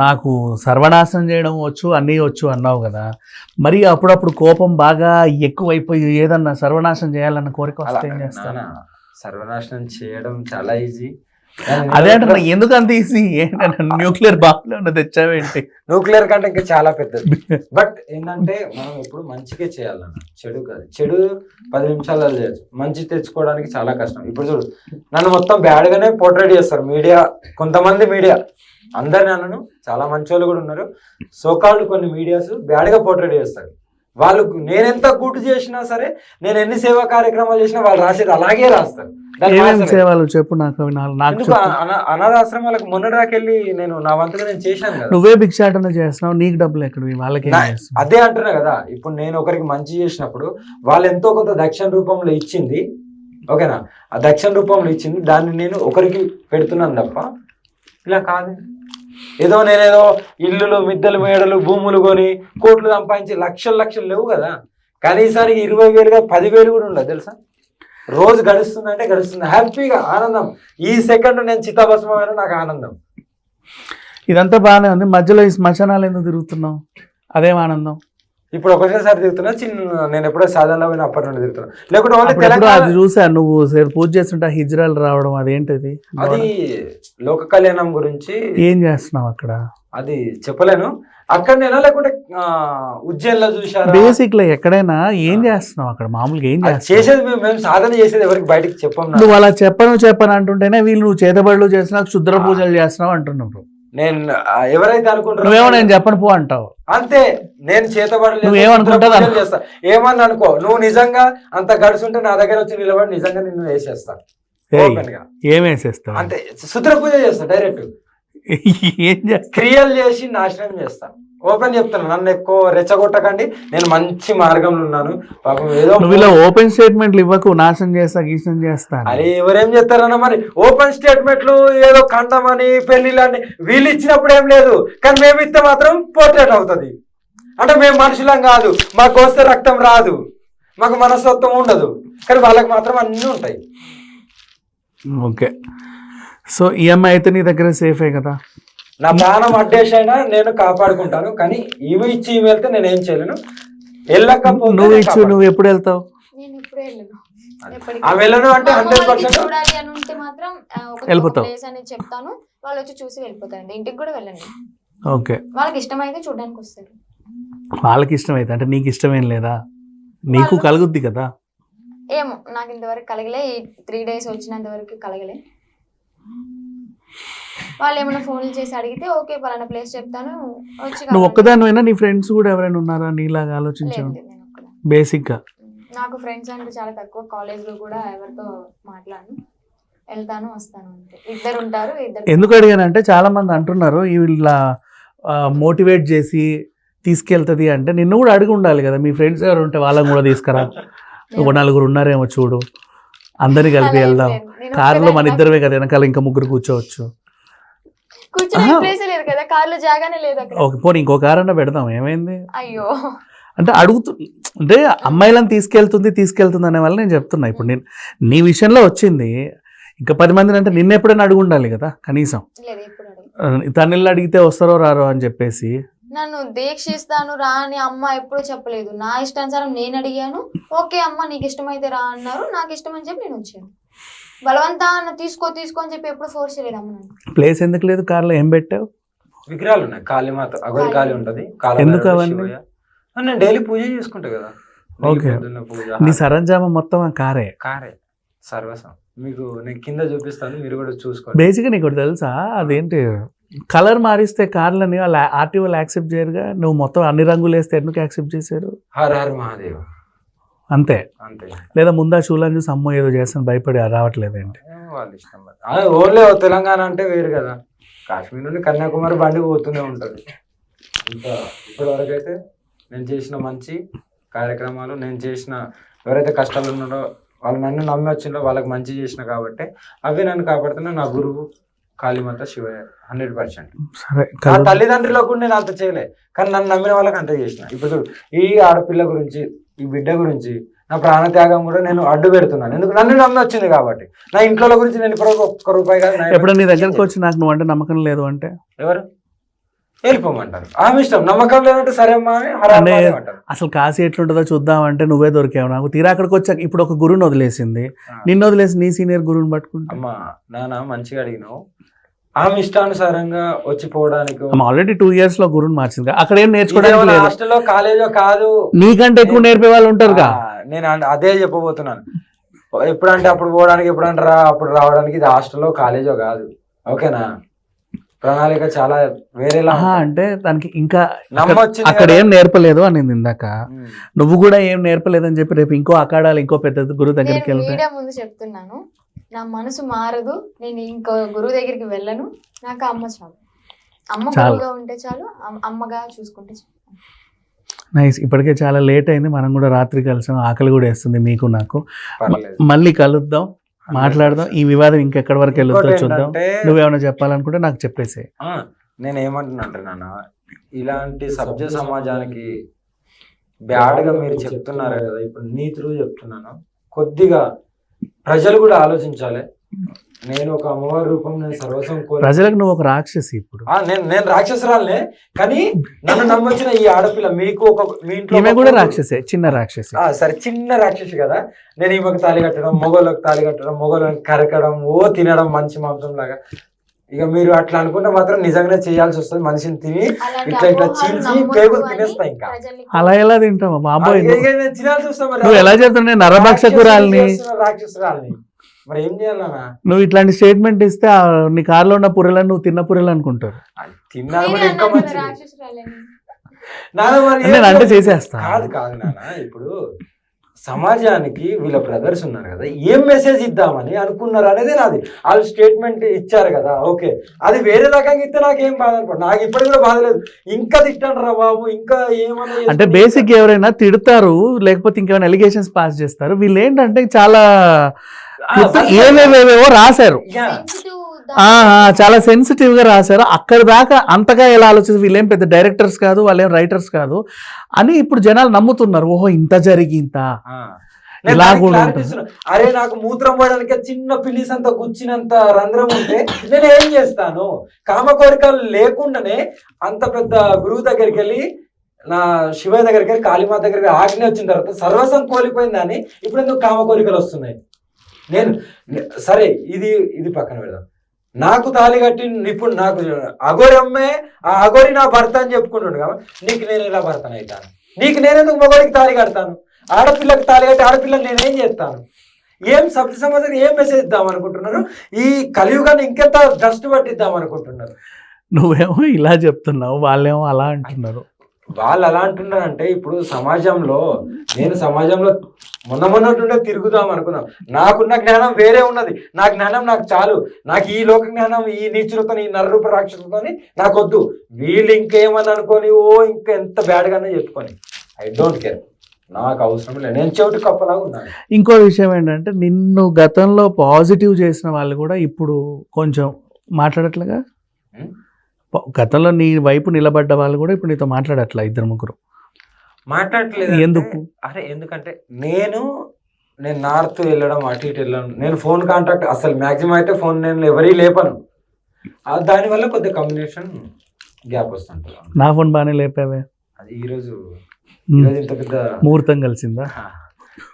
నాకు సర్వనాశనం చేయడం వచ్చు, అన్నీ వచ్చు అన్నావు కదా. మరి అప్పుడప్పుడు కోపం బాగా ఎక్కువైపోయి ఏదన్నా సర్వనాశనం చేయాలన్న కోరిక వస్తే ఏం చేస్తాను? సర్వనాశనం చేయడం చాలా ఈజీ. అదే అంటే ఎందుకు అంత ఈజీ? న్యూక్లియర్ బాంబులో తెచ్చావేంటి? న్యూక్లియర్ కంటే ఇంకా చాలా పెద్దది. బట్ ఏంటంటే మనం ఎప్పుడు మంచిగా చేయాలన్న, చెడు కాదు. చెడు 10 నిమిషాలలో చేయొచ్చు, మంచి తెచ్చుకోవడానికి చాలా కష్టం. ఇప్పుడు చూడు, నన్ను మొత్తం బ్యాడ్ గానే పోర్ట్రేట్ చేస్తారు మీడియా, కొంతమంది మీడియా. అందరిని అన్నను, చాలా మంచి వాళ్ళు కూడా ఉన్నారు. సోకాల్డ్ కొన్ని మీడియాస్ బ్యాడ్ గా పోర్ట్రేట్ చేస్తారు. వాళ్ళు నేనెంత గుడ్ చేసినా సరే, నేను ఎన్ని సేవా కార్యక్రమాలు చేసినా వాళ్ళు రాసేది అలాగే రాస్తారు. సేవలు చెప్పు నాకు. అనాథాశ్రమాలకు మొన్నటిదాకెళ్ళి నేను నా వంతుగా నేను చేశాను కదా. నువ్వే భిక్షాటన చేస్తున్నావు, నీకు డబ్బులు ఎక్కడ? వాళ్ళకి అదే అంటున్నా కదా. ఇప్పుడు నేను ఒకరికి మంచి చేసినప్పుడు వాళ్ళు ఎంతో కొంత దక్షిణ రూపంలో ఇచ్చింది, ఓకేనా? ఆ దక్షిణ రూపంలో ఇచ్చింది, దాన్ని నేను ఒకరికి పెడుతున్నాను తప్ప ఇలా కాదు. ఏదో నేనేదో ఇల్లులు, మిద్దెలు, మేడలు, భూములు కొని కోట్లు సంపాదించి లక్షలు లేవు కదా. కనీసానికి 20,000గా 10,000 కూడా ఉండదు తెలుసా. రోజు గడుస్తుందంటే గడుస్తుంది, హ్యాపీగా ఆనందం. ఈ సెకండ్ నేను చితాభస్మైన నాకు ఆనందం. ఇదంతా బాగానే ఉంది, మధ్యలో ఈ శ్మశానాలు ఎందుకు తిరుగుతున్నావు? అదేం ఆనందం? ఇప్పుడు ఒకసారి తిరుగుతున్నా, నేను ఎప్పుడో సాధనలో పోయినా అప్పటి నుండి తిరుగుతున్నా. లేకుంటే అది చూసా, నువ్వు పూజ చేస్తుంటే హిజ్రాలు రావడం, అదేంటిది? అది లోక కళ్యాణం గురించి. ఏం చేస్తున్నావు అక్కడ? అది చెప్పలేను. అక్కడ నేను లేకుంటే ఉజ్జయిన్లో చూసాను. బేసిక్ లో ఎక్కడైనా ఏం చేస్తున్నావు అక్కడ? మామూలుగా ఏం చేసేది మేము సాధన చేసేది ఎవరికి బయటకి చెప్పాము. నువ్వు అలా చెప్పను అంటుంటేనే వీళ్ళు నువ్వు చేతబడులు చేస్తున్నావు, క్షుద్ర పూజలు చేస్తున్నావు అంటున్నావు. నేను ఎవరైతే అనుకుంటున్నా నువ్వేమో నేను చెప్పను పో అంటావు అంతే. నేను చేతబడలేదు, నువ్వేమనుకుంటావు చేస్తా. ఏమని అనుకో, నువ్వు నిజంగా అంత గడుచుంటే నా దగ్గర వచ్చి నిలబడి నిజంగా నిన్ను వేసేస్తా. ఏం వేసేస్తావు? అంతే, శుద్ర పూజ చేస్తా డైరెక్ట్. ఏం చేస్తా? క్రియలు చేసి నాశనం చేస్తా. ఓపెన్ చెప్తాను, నన్ను ఎక్కువ రెచ్చగొట్టకండి, నేను మంచి మార్గంలో ఉన్నాను. పాపం ఏదో నువ్వు ఇలా ఓపెన్ స్టేట్మెంట్లు ఇవ్వకు, నాశనం చేస్తా గీసం చేస్తా. అరే ఎవరేం చేస్తారన్న, మరి ఓపెన్ స్టేట్మెంట్లు ఏదో కండమని పెళ్లిళ్ళని వీళ్ళు ఇచ్చినప్పుడు ఏం లేదు, కానీ మేము ఇస్తే మాత్రం పోర్ట్రేట్ అవుతుంది. అంటే మేము మనుషులం కాదు, మాకు వస్తే రక్తం రాదు, మాకు మనస్తత్వం ఉండదు, కానీ వాళ్ళకి మాత్రం అన్నీ ఉంటాయి. ఓకే, సో ఈఎంఐ అయితే నీ దగ్గర సేఫే కదా? నా ప్రాణం అడ్డేసైనా నేను కాపాడుకుంటాను, కానీ ఇవి ఇచ్చి ఇవి వెళ్తే నేను ఏం చేయలేను. వెళ్ళకపోతే నువ్వు ఎప్పుడు వెళ్తావు? వెళ్ళను అంటే 100% వెళ్ళిపోతావు అని చెప్తాను, వాళ్ళు వచ్చి చూసి వెళ్ళిపోతారు. ఇంటికి కూడా వెళ్ళండి. ఓకే, వాళ్ళకి ఇష్టమైతే చూడడానికి వస్తారు. వాళ్ళకి ఇష్టమైతే అంటే నీకు ఇష్టమేం లేదా? నీకు కలుగుద్ది కదా. ఏమో నాకు ఇంతవరకు కలగలే, ఈ 3 days వచ్చినంత వరకు కలగలే. వాళ్ళు ఏమైనా ఫోన్లు చేసి అడిగితే ఓకే పలానా ప్లేస్ చెప్తాను వచ్చి. నువ్వు ఒక్కదానివైనా నీ ఫ్రెండ్స్ కూడా ఎవరైనా ఉన్నారా నీలాగా ఆలోచించావు? బేసిక్ గా నాకు ఫ్రెండ్స్ అంటే చాలా తక్కువ. కాలేజ్ లో కూడా ఎవరితో మాట్లాడను, వెళ్తాను వస్తాను అంతే. ఇద్దరు ఉంటారు. ఎందుకు అడిగానంటే చాలా మంది అంటున్నారు ఇలా మోటివేట్ చేసి తీసుకెళ్తుంది అంటే నిన్ను కూడా అడిగి ఉండాలి కదా, మీ ఫ్రెండ్స్ ఎవరు ఉంటే వాళ్ళని కూడా తీసుకురా. ఒక 4 ఉన్నారేమో చూడు, అందరినీ కలిపి వెళ్దాం. కారులో మన ఇద్దరమే కదా, వెనకాల ఇంకా 3 కూర్చోవచ్చు. ఓకే, పోనీ ఇంకో కారు అన్నా పెడదాం, ఏమైంది? అయ్యో అంటే అంటే అమ్మాయిలను తీసుకెళ్తుంది అనే వల్ల నేను చెప్తున్నా. ఇప్పుడు నేను నీ విషయంలో వచ్చింది, ఇంకా 10 మందిని అంటే నిన్న ఎప్పుడైనా అడుగు ఉండాలి కదా కనీసం. తనని అడిగితే వస్తారో రారో అని చెప్పేసి. నన్ను దీక్షిస్తాను రా అని అమ్మ ఎప్పుడు చెప్పలేదు. నా ఇష్టానుసారం నేను అడిగాను. ఓకే అమ్మ నీకు ఇష్టమైతే రా అన్నారు, నాకు ఇష్టం అని చెప్పి నేను వచ్చాను. బలవంతా తీసుకో అని చెప్పి ఎప్పుడు ఫోర్స్ చేయలేదు అమ్మ. ప్లేస్ ఎందుకు లేదు? కార్లో ఏం పెట్టావు? విగ్రహాలు ఉన్నాయి, కాళీమాత అగోరి కాళీ ఉంటది. ఎందుకు అవన్నీ? నేను డైలీ పూజ చేసుకుంటా కదా. ఓకే, నీ సరంజామా మొత్తం కారే సర్వసం. మీకు నేను కింద చూపిస్తాను, మీరు కూడా చూసుకోండి. బేసిక్గా నీకు తెలుసా, అదేంటి కలర్ మారిస్తే కార్లని ఆర్టీఓలు యాక్సెప్ట్ చేయరుగా. నువ్వు మొత్తం అన్ని రంగులు వేస్తే ఎందుకు యాక్సెప్ట్ చేశారు? హర హర మహాదేవ్ అంతే. అంతే, లేదా ముందా షూలని చూసి అమ్మో ఏదో చేస్తాను భయపడి రావట్లేదు ఏంటి? వాళ్ళ ఇష్టం. ఓన్లీ తెలంగాణ అంటే వేరు కదా, కాశ్మీర్ నుండి కన్యాకుమారి బండి పోతూనే ఉంటుంది. ఇంకా ఇప్పటి వరకు అయితే నేను చేసిన మంచి కార్యక్రమాలు, నేను చేసిన ఎవరైతే కష్టాలు ఉన్నారో వాళ్ళు నన్ను నమ్మి వచ్చిందో వాళ్ళకి మంచి చేసిన కాబట్టి అవి నన్ను కాపాడుతున్నా. నా గురువు కాళీమాత శివయ్య 100%. నా తల్లిదండ్రులు కూడా నేను అంత చేయలే, కానీ నన్ను నమ్మిన వాళ్ళకి అంత చేసిన. ఇప్పుడు ఈ ఆడపిల్ల గురించి, ఈ బిడ్డ గురించి నా ప్రాణత్యాగం కూడా నేను అడ్డు పెడుతున్నాను. ఎందుకు? నన్ను నమ్మి వచ్చింది కాబట్టి. నా ఇంట్లో గురించి నేను ఇప్పుడు 1 రూపాయి కాదు. ఎప్పుడు నీ దగ్గరకు వచ్చి నాకు నువ్వు అంటే నమ్మకం లేదు అంటే ఎవరు? వెళ్ళిపోమంటారు. ఆమె ఇష్టం, నమ్మకం లేదంటే సరే అమ్మా అని హరామ్ అంటే అంటారు. అసలు కాశీ ఎట్లుంటుందో చూద్దామంటే నువ్వే దొరికావు నాకు. తీరా అక్కడికి వచ్చాక ఇప్పుడు ఒక గురువుని వదిలేసింది, నిన్ను వదిలేసి నీ సీనియర్ గురువుని పట్టుకుంటా. అమ్మా నాన్న మంచిగా అడిగినావు. ఆమె ఇష్టానుసారంగా వచ్చిపోవడానికి ఆల్రెడీ 2 years లో గురువుని మార్చింది. అక్కడ ఏం నేర్చుకోవడానికి లేదు. హాస్టల్లో కాలేజో కాదు, నీకంటే ఎక్కువ నేర్పే వాళ్ళు ఉంటారుగా. నేను అదే చెప్పబోతున్నాను. ఎప్పుడంటే అప్పుడు పోవడానికి, ఎప్పుడంటే అప్పుడు రావడానికి. ఇది హాస్టల్లో కాలేజో కాదు, ఓకేనా? ప్రణాళిక చాలా వేరేలా అంటే దానికి ఇంకా నమ్మొచ్చింది అక్కడ ఏం నేర్పలేదు అని ఇందాక. నువ్వు కూడా ఏం నేర్పలేదని చెప్పి రేపు ఇంకో అకాడాలి ఇంకో పెద్ద గురువు దగ్గరికి నేను వెళ్తే మీడియా ముందు చెప్తున్నాను, నా మనసు మారదు, నేను ఇంకో గురువు దగ్గరికి వెళ్ళను. నాకు అమ్మ చాలు, అమ్మ గురువుగా ఉంటే చాలు, అమ్మగా చూసుకుంటే చాలు. నైస్. ఇప్పటికే చాలా లేట్ అయింది, మనం కూడా రాత్రి కలిసాం, ఆకలి కూడా వేస్తుంది మీకు నాకు. పర్లేదు. మళ్ళీ కలుద్దాం, మాట్లాడదాం. ఈ వివాదం ఇంకెక్కడి వరకు వెళ్తుందో చూద్దాం. ఏంటంటే, నువ్వేమైనా చెప్పాలనుకుంటే నాకు చెప్పేసే. నేను ఏమంటున్నా నాన్న, ఇలాంటి సభ్య సమాజానికి బ్యాడ్ గా మీరు చెప్తున్నారు కదా, ఇప్పుడు నీ త్రూ చెప్తున్నాను. కొద్దిగా ప్రజలు కూడా ఆలోచించాలి. నేను ఒక అమ్మవారి రూపం, నేను సర్వస్వం ప్రజలకు నువ్వు ఒక రాక్షసి. ఇప్పుడు నేను రాక్షసురాలనే, కానీ నన్ను నమ్మొచ్చిన ఈ ఆడపిల్ల మీకు ఒక మీ ఇంట్లో ఈమె కూడా రాక్షసే, చిన్న రాక్షసి. సరే చిన్న రాక్షసి కదా. నేను ఈమెకు తాళి కట్టడం, మొగోళ్ళకి తాళి కట్టడం, మొగోళ్ళని కరకడం, తినడం మంచి మాంసం లాగా. ఇక మీరు అట్లా అనుకుంటే మాత్రం నిజంగానే చేయాల్సి వస్తుంది. మనిషిని తిని ఇట్లా ఇట్లా చీల్చి పేగులు తినేస్తా. ఇంకా అలా ఎలా తింటావా బాబోయ్? తినాల్సి వస్తాం. నువ్వు ఎలా చెప్తున్నావు నరభక్షకురాల్ని, రాక్షసురాల్ని? మరి ఏం చేయాలన్నా? నువ్వు ఇట్లాంటి స్టేట్మెంట్ ఇస్తే నీ కార్లో ఉన్న పుర్రెలను నువ్వు తిన్న పుర్రెలు అనుకుంటారు. తిన్నా కూడా ఇంకా మంచిది. నేను అంటే చేసేస్తా. కాదు కాదు నాన్న, ఇప్పుడు సమాజానికి వీళ్ళ బ్రదర్స్ ఉన్నారు కదా, ఏం మెసేజ్ ఇద్దామని అనుకున్నారు అనేది నాది. వాళ్ళు స్టేట్మెంట్ ఇచ్చారు కదా, ఓకే. అది వేరే రకంగా ఇస్తే నాకేం బాధ అనుకో, నాకు ఇప్పటికి కూడా బాధ లేదు. ఇంకా తిట్టాను రా బాబు, ఇంకా ఏమన్నా అంటే బేసిక్ ఎవరైనా తిడతారు, లేకపోతే ఇంకేమైనా ఎలిగేషన్స్ పాస్ చేస్తారు. వీళ్ళు ఏంటంటే చాలా ఏవేవేవో రాశారు, చాలా సెన్సిటివ్ గా రాశారు. అక్కడ దాకా అంతగా ఎలా ఆలోచిస్తారు, వీళ్ళేం పెద్ద డైరెక్టర్స్ కాదు, వాళ్ళేం రైటర్స్ కాదు అని ఇప్పుడు జనాలు నమ్ముతున్నారు. ఓహో ఇంత జరిగింత ఇలా కూడా ఉంటుంది. అరే నాకు మూత్రం పోయడానికి చిన్న పిల్లిస్ అంత గుచ్చినంత రంధ్రం ఉంటే నేను ఏం చేస్తాను? కామ కోరికలు లేకుండానే అంత పెద్ద గురువు దగ్గరికి వెళ్ళి, నా శివయ్య దగ్గరికి వెళ్ళి, కాళీమాత దగ్గరికి ఆజ్ఞ వచ్చిన తర్వాత సర్వస్వం కోల్పోయిందని ఇప్పుడు ఎందుకు కామ కోరికలు వస్తున్నాయి? నేను సరే ఇది పక్కన పెడదాం. నాకు తాళి కట్టి ఇప్పుడు నాకు అగోరి అమ్మే, ఆ అగోరి నా భర్త అని చెప్పుకుంటుండు కదా, నీకు నేను ఎలా భర్తను అవుతాను? నీకు నేనెందుకు మగోడికి తాళి కడతాను? ఆడపిల్లకి తాళి కట్టి ఆడపిల్లని నేనేం చేస్తాను? ఏం సభ్య సమాజానికి ఏం మెసేజ్ ఇద్దాం అనుకుంటున్నారు? ఈ కలియుగాన్ని ఇంకెంత డస్ట్ పట్టిద్దాం అనుకుంటున్నారు? నువ్వేమో ఇలా చెప్తున్నావు, వాళ్ళేమో అలా అంటున్నారు. వాళ్ళు అలా అంటున్నారంటే, ఇప్పుడు సమాజంలో నేను సమాజంలో మొన్నట్టుండే తిరుగుదాం అనుకున్నాం. నాకున్న జ్ఞానం వేరే ఉన్నది. నా జ్ఞానం నాకు చాలు. నాకు ఈ లోక జ్ఞానం, ఈ నీచులతో, ఈ నరరూప రాక్షసులతో నాకు వద్దు. వీళ్ళు ఇంకేమని అనుకొని ఇంకా ఎంత బ్యాడ్గానే చెప్పుకొని, ఐ డోంట్ కేర్, నాకు అవసరం లేదు. నేను చెవిటి కప్పలాగా ఉన్నాను. ఇంకో విషయం ఏంటంటే, నిన్ను గతంలో పాజిటివ్ చేసిన వాళ్ళు కూడా ఇప్పుడు కొంచెం మాట్లాడట్లేగా. గతంలో నీ వైపు నిలబడ్డ వాళ్ళు కూడా ఇప్పుడు నీతో మాట్లాడట్లా, 2-3 మాట్లాడట్లేదు. ఎందుకు? అరే ఎందుకంటే నేను నార్త్ వెళ్ళడం, అటు ఇటు వెళ్ళడం, నేను ఫోన్ కాంటాక్ట్ అసలు మ్యాక్సిమం అయితే ఫోన్ నేను ఎవరీ లేపను. దానివల్ల కొద్దిగా కమ్యూనికేషన్ గ్యాప్ వస్తుంటుంది. నా ఫోన్ బాగానే లేపావే. అది ఈరోజు ఇంత పెద్ద ముహూర్తం కలిసిందా?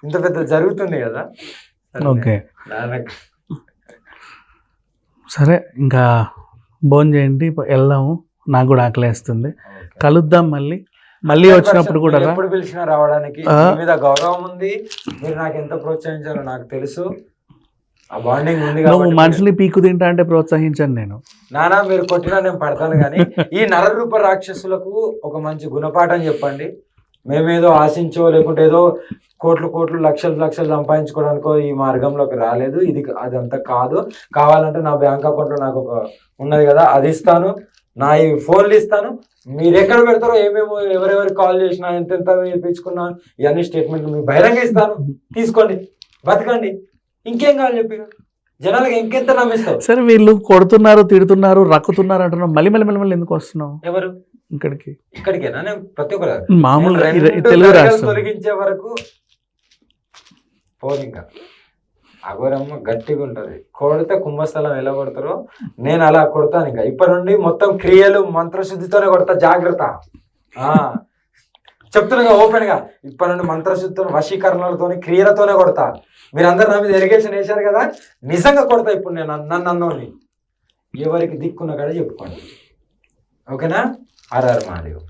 ఇంత పెద్ద జరుగుతుంది కదా. ఓకే సరే, ఇంకా భోజనం చేయండి, వెళ్దాము. నాకు కూడా ఆకలేస్తుంది. కలుద్దాం మళ్ళీ వచ్చినప్పుడు కూడా. ఎప్పుడు పిలిచినా రావడానికి మీద గౌరవం ఉంది. మీరు నాకు ఎంత ప్రోత్సహించారో నాకు తెలుసు. ఆ బాండింగ్ ఉంది. నువ్వు మనుషుల్ని పీకు తింటా అంటే ప్రోత్సహించాను నేను. నానా మీరు కొట్టినా నేను పడతాను, కానీ ఈ నరరూప రాక్షసులకు ఒక మంచి గుణపాఠం చెప్పండి. మేమేదో ఆశించో లేకుంటే ఏదో కోట్లు లక్షలు సంపాదించుకోవడానికో ఈ మార్గంలోకి రాలేదు. అదంతా కాదు. కావాలంటే నా బ్యాంక్ అకౌంట్లో నాకు ఒక ఉన్నది కదా, అది ఇస్తాను. నా ఈ ఫోన్లు ఇస్తాను. మీరు ఎక్కడ పెడతారో, ఏమేమో ఎవరెవరికి కాల్ చేసినా, ఎంతెంత వేయించుకున్నా, ఇవన్నీ స్టేట్మెంట్లు మీకు బహిరంగ ఇస్తాను. తీసుకోండి, బతకండి. ఇంకేం కావాలి చెప్పి జనాలకు ఇంకెంత నమ్మిస్తావు? సరే, వీళ్ళు కొడుతున్నారు, తిడుతున్నారు, రక్కుతున్నారు అంటున్నావు. మళ్ళీ ఎందుకు వస్తున్నావు ఎవరు ఇక్కడికేనా? నేను ప్రతి ఒక్కరు మామూలుగా తెలుగు రాష్ట్రం తొలగించే వరకు పోదు. ఇంకా అఘోరమ్మ గట్టిగా ఉంటది, కొడితే కుంభస్థలం ఎలా కొడతారో నేను అలా కొడతాను. ఇంకా ఇప్పటి నుండి మొత్తం క్రియలు మంత్రశుద్ధితోనే కొడతా, జాగ్రత్త. చెప్తున్నా ఓపెన్ గా, ఇప్పటి నుండి మంత్రశుద్ధితో వశీకరణలతో క్రియలతోనే కొడతా. మీరందరూ నా మీద ఎలిగేషన్ వేశారు కదా, నిజంగా కొడతా ఇప్పుడు నేను నన్ను అన్నోని. ఎవరికి దిక్కున్న కదా చెప్పుకోండి, ఓకేనా? హర హర మహాదేవ్.